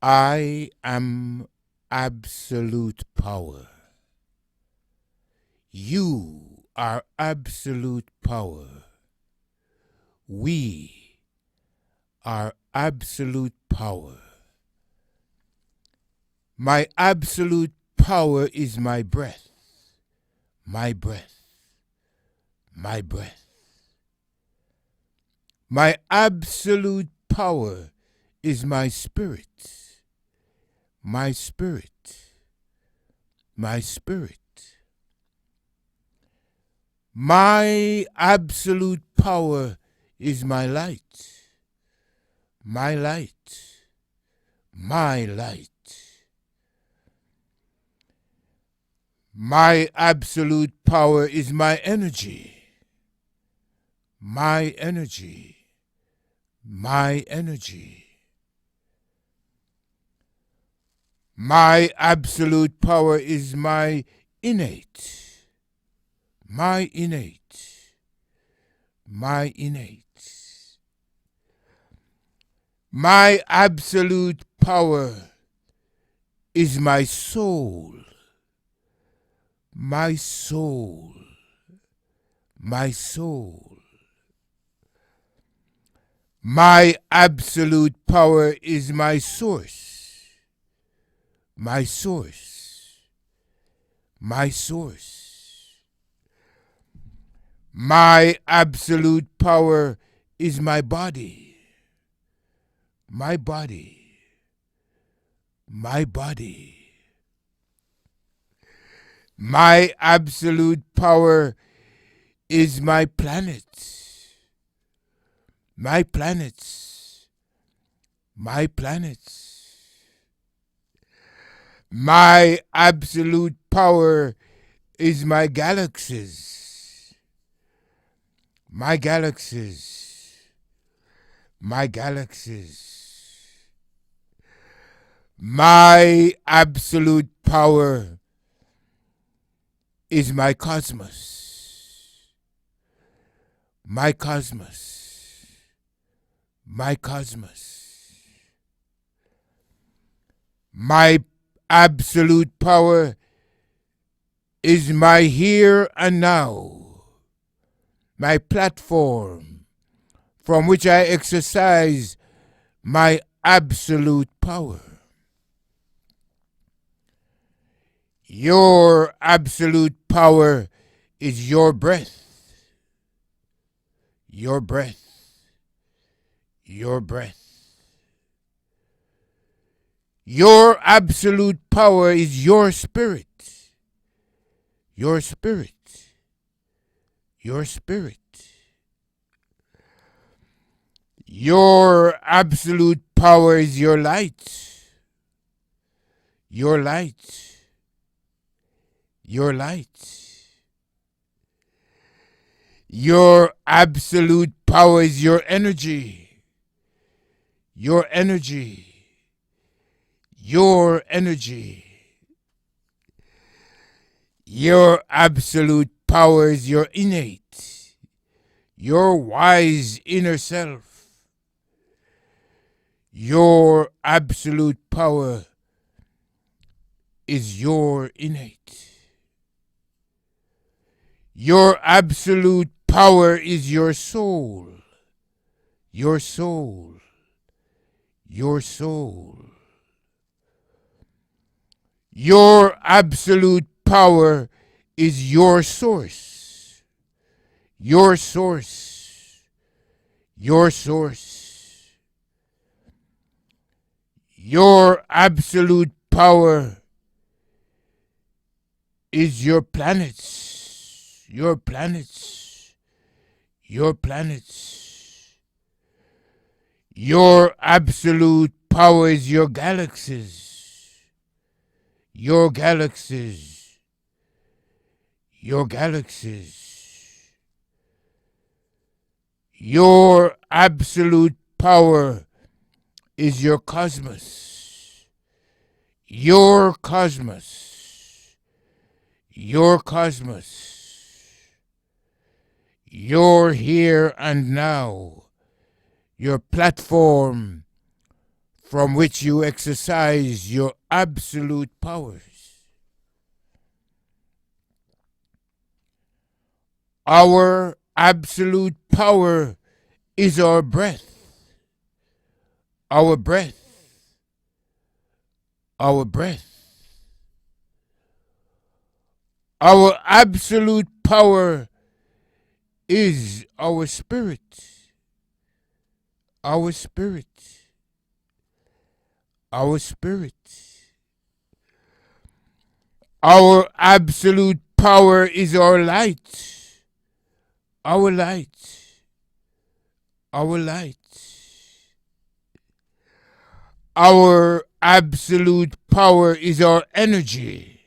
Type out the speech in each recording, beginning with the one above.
I am absolute power. You are absolute power. We are absolute power. My absolute power is my breath, my breath, my breath. My absolute power is my spirit, my spirit, my spirit. My absolute power is my light, my light, my light. My absolute power is my energy, my energy, my energy. My absolute power is my innate, my innate, my innate. My absolute power is my soul, my soul, my soul. My absolute power is my source, my source, my source. My absolute power is my body, my body, my body. My absolute power is my planets, my planets, my planets. My absolute power is my galaxies, my galaxies, my galaxies. My absolute power is my cosmos, my cosmos, my cosmos. My absolute power is my here and now, my platform from which I exercise my absolute power. Your absolute power is your breath, your breath, your breath. Your absolute power is your spirit, your spirit, your spirit. Your absolute power is your light, your light, your light. Your absolute power is your energy, your energy, your energy. Your absolute power is your innate, your wise inner self. Your absolute power is your innate. Your absolute power is your soul, your soul, your soul. Your absolute power is your source, your source, your source. Your absolute power is your planets, your planets, your planets. Your absolute power is your galaxies, your galaxies, your galaxies. Your absolute power is your cosmos, your cosmos, your cosmos. Your here and now, your platform from which you exercise your absolute powers. Our absolute power is our breath. Our breath. Our breath. Our absolute power is our spirit. Our spirit. Our spirit. Our absolute power is our light. Our light. Our light. Our absolute power is our energy.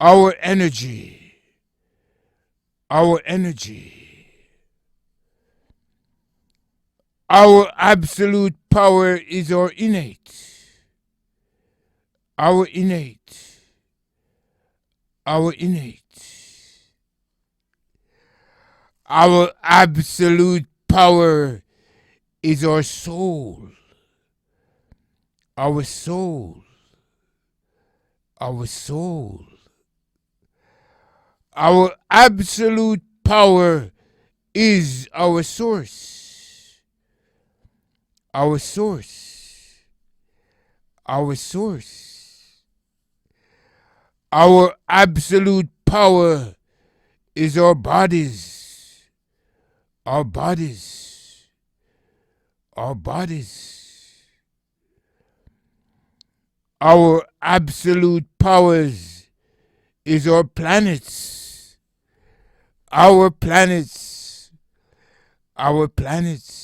Our energy. Our energy. Our absolute power is our innate. Our innate. Our innate. Our absolute power is our soul. Our soul. Our soul. Our absolute power is our source. Our source. Our source. Our absolute power is our bodies. Our bodies. Our bodies. Our absolute powers is our planets. Our planets. Our planets.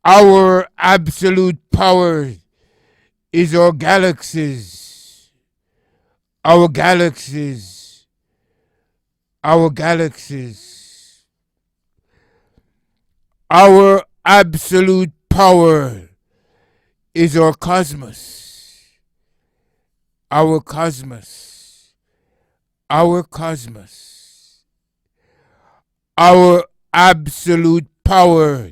Our absolute power is our galaxies. Our galaxies. Our galaxies. Our absolute power is our cosmos. Our cosmos. Our cosmos. Our absolute power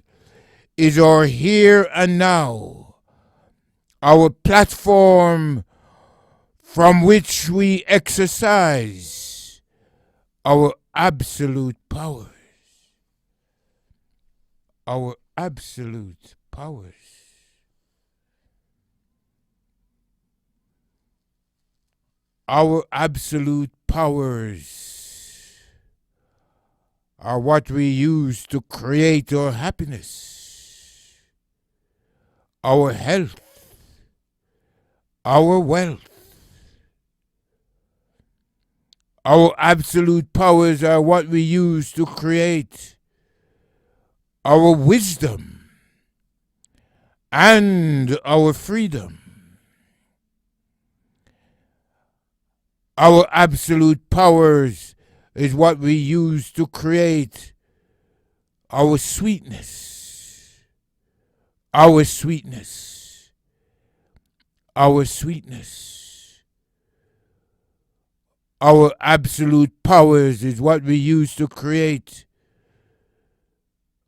is our here and now. Our platform from which we exercise our absolute powers. Our absolute powers. Our absolute powers are what we use to create our happiness, our health, our wealth. Our absolute powers are what we use to create our wisdom and our freedom. Our absolute powers is what we use to create our sweetness. Our sweetness. Our sweetness. Our absolute powers is what we use to create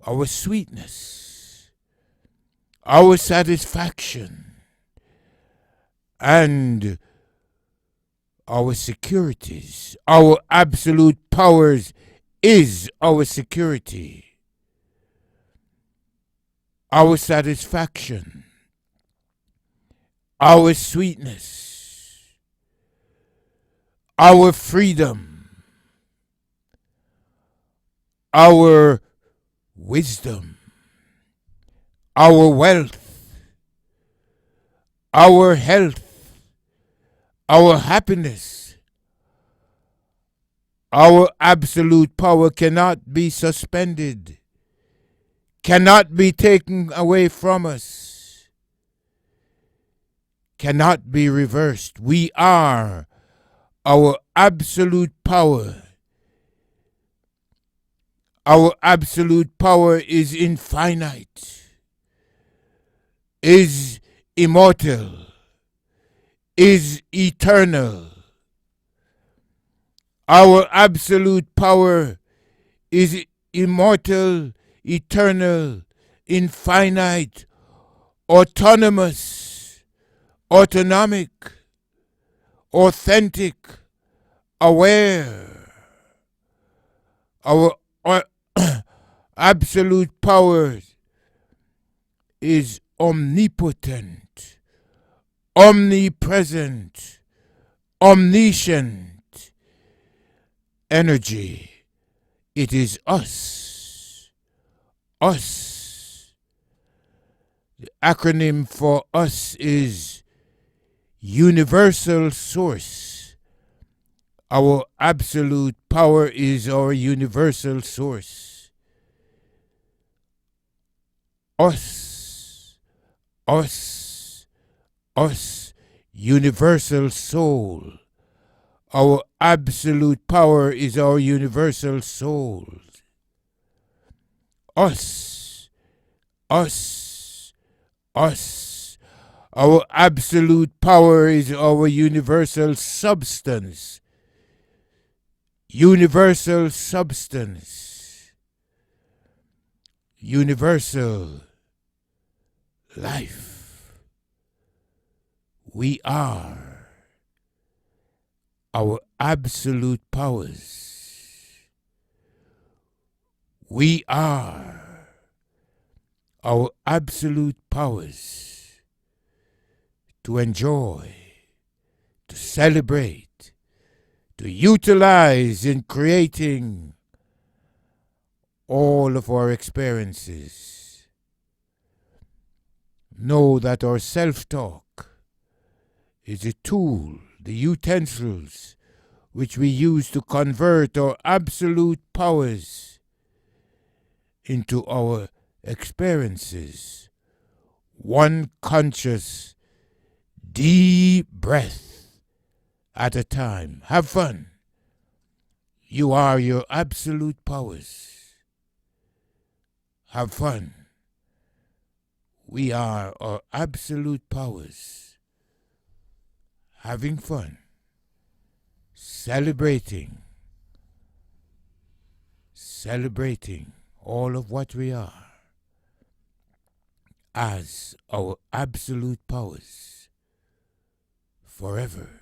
our sweetness, our satisfaction, and our securities. Our absolute powers is our security, our satisfaction, our sweetness, our freedom, our wisdom, our wealth, our health, our happiness. Our absolute power cannot be suspended, cannot be taken away from us, cannot be reversed. We are our absolute power. Our absolute power is infinite, is immortal, is eternal. Our absolute power is immortal, eternal, infinite, autonomous, autonomic, authentic, aware. Our absolute power is omnipotent, omnipresent, omniscient energy. It is us. Us. The acronym for us is Universal Source. Our absolute power is our universal source. Us. Us. Us. Universal soul. Our absolute power is our universal soul. Us. Us. Us. Our absolute power is our universal substance. Universal substance. Universal life. We are our absolute powers. We are our absolute powers to enjoy, to celebrate, to utilize in creating all of our experiences. Know that our self-talk is a tool, the utensils which we use to convert our absolute powers into our experiences. One conscious, deep breath at a time. Have fun. You are your absolute powers. Have fun. We are our absolute powers. Having fun. Celebrating. Celebrating all of what we are as our absolute powers forever.